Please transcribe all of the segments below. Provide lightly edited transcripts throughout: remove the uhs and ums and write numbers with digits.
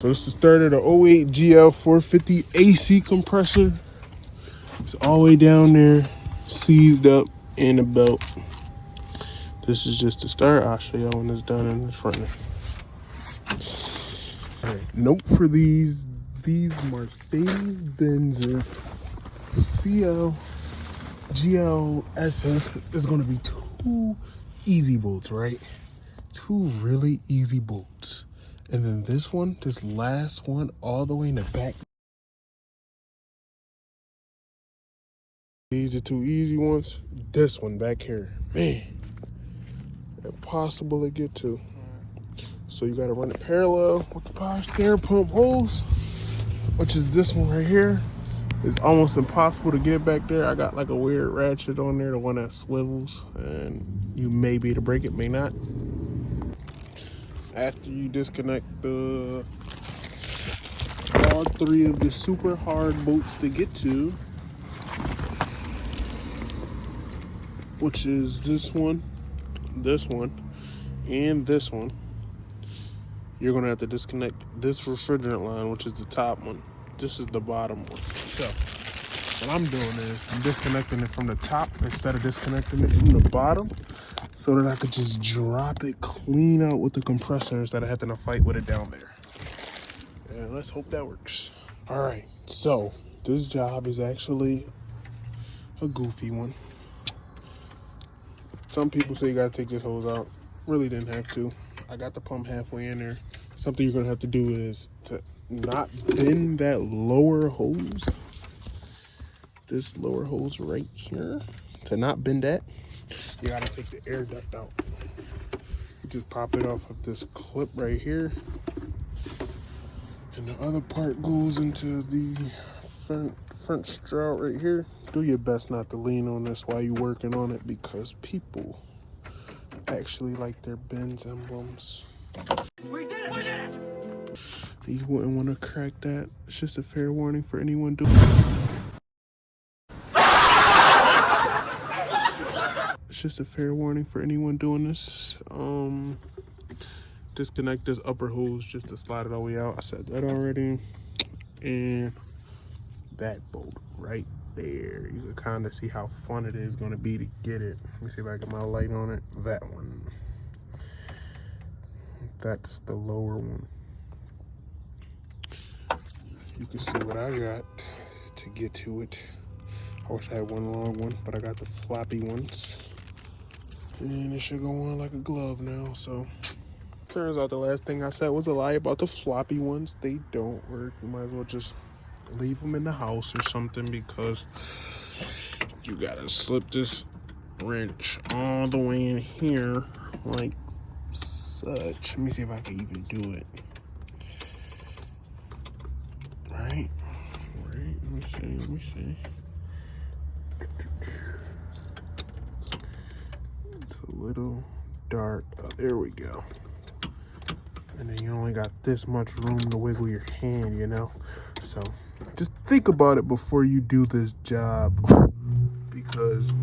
So this is the start of the 08 GL 450 AC compressor. It's all the way down there, seized up in the belt. This is just the start. I'll show y'all when it's done in the front end. All right, note for these Mercedes-Benz CL GLSs is gonna be 2 easy bolts, right? 2 really easy bolts. And then this last one, all the way in the back. These are 2 easy ones. This one back here, man, impossible to get to. So you gotta run it parallel with the power steering pump holes, which is this one right here. It's almost impossible to get it back there. I got like a weird ratchet on there, the one that swivels, and you may be able to break it, may not. After you disconnect all 3 of the super hard bolts to get to, which is this one, and this one, you're gonna have to disconnect this refrigerant line, which is the top one. This is the bottom one. So what I'm doing is I'm disconnecting it from the top instead of disconnecting it from the bottom, so that I could just drop it clean out with the compressor instead of having to fight with it down there. And let's hope that works. All right, so this job is actually a goofy one. Some people say you gotta take this hose out. Really didn't have to. I got the pump halfway in there. Something you're gonna have to do is to not bend that lower hose. This lower hose right here. To not bend that, you gotta take the air duct out. You just pop it off of this clip right here. And the other part goes into the front strout right here. Do your best not to lean on this while you're working on it, because people actually like their Benz emblems. We did it! We did it! You wouldn't want to crack that. It's just a fair warning for anyone doing It's just a fair warning for anyone doing this. Disconnect this upper hose just to slide it all the way out. I said that already. And that bolt right there, you can kind of see how fun it is going to be to get it. Let me see if I get my light on it. That one. That's the lower one. You can see what I got to get to it. I wish I had one long one, but I got the floppy ones. And it should go on like a glove now, so. Turns out the last thing I said was a lie about the floppy ones. They don't work. You might as well just leave them in the house or something, because you gotta slip this wrench all the way in here like such. Let me see if I can even do it. Right, let me see. It's a little dark. Oh, there we go. And then you only got this much room to wiggle your hand, you know? So just think about it before you do this job, because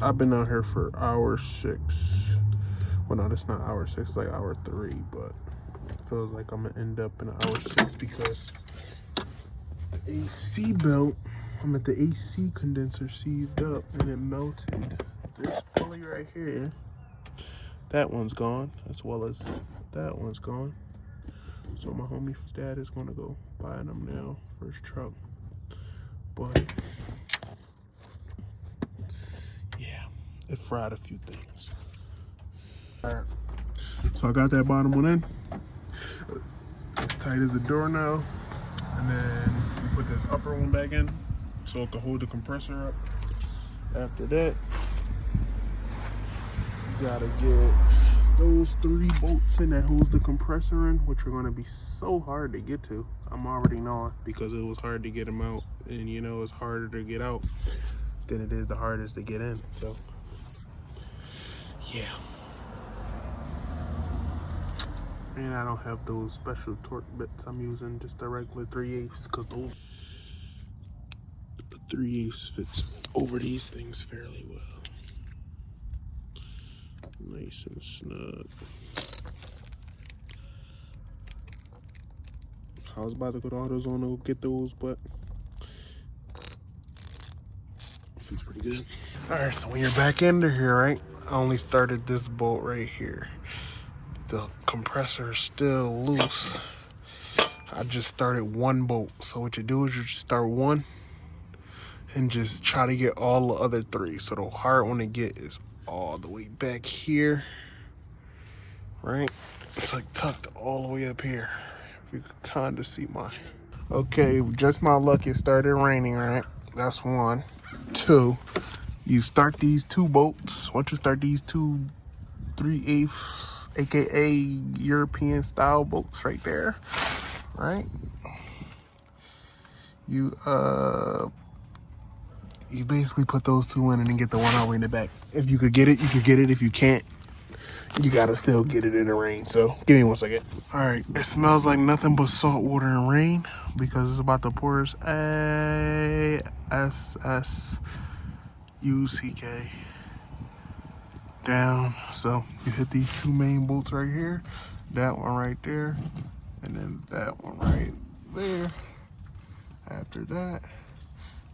I've been out here for hour 6. Well, no, that's not hour 6, it's like hour 3, but it feels like I'm gonna end up in hour 6 because the AC belt, I'm at the AC condenser seized up and it melted. This pulley right here, that one's gone, as well as that one's gone. So my homie dad is gonna go buy them now for his truck. But yeah, it fried a few things. All right, so I got that bottom one in. As tight as a doornail. And then we put this upper one back in so it can hold the compressor up. After that, you gotta get those 3 bolts in that holds the compressor in, which are gonna be so hard to get to. I'm already knowing, because it was hard to get them out, and you know it's harder to get out than it is the hardest to get in. So yeah. And I don't have those special torque bits. I'm using just the regular 3/8, because the 3/8 fits over these things fairly well. Nice and snug. I was about to go to AutoZone to get those, but feels pretty good. All right, so when you're back into here, right, I only started this bolt right here. The compressor is still loose. I just started one bolt. So what you do is you just start one and just try to get all the other three. So the hard one to get is all the way back here, right? It's like tucked all the way up here. If you could kind of see mine. Okay, just my luck, it started raining, right? That's one. Two, you start these two bolts. Once you start these two 3/8, aka European style bolts right there, right? You basically put those two in and then get the one all the way in the back. If you could get it, you could get it. If you can't, you gotta still get it in the rain. So give me 1 second. All right, it smells like nothing but salt water and rain because it's about to pour us ASSUCK down. So you hit these two main bolts right here, that one right there, and then that one right there. After that,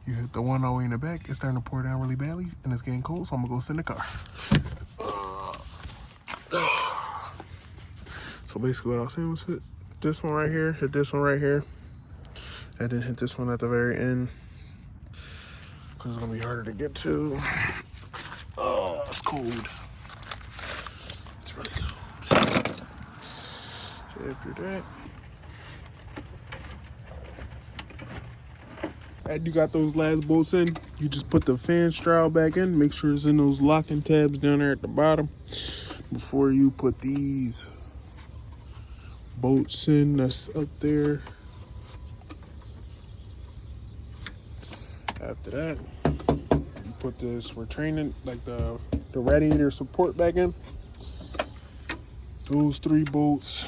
you hit the one all the way in the back. It's starting to pour down really badly and it's getting cold, so I'm gonna go sit in the car. So basically what I was saying was hit this one right here, hit this one right here, and then hit this one at the very end because it's gonna be harder to get to. Oh, it's cold. It's really cold. After that, and you got those last bolts in, you just put the fan straw back in. Make sure it's in those locking tabs down there at the bottom before you put these bolts in that's up there. After that, you put this retaining, like the radiator support back in. Those 3 bolts,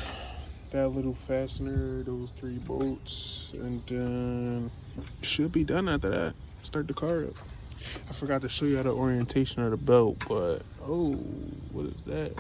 that little fastener, those 3 bolts, and then should be done after that. Start the car up. I forgot to show you how the orientation of the belt, but oh, what is that?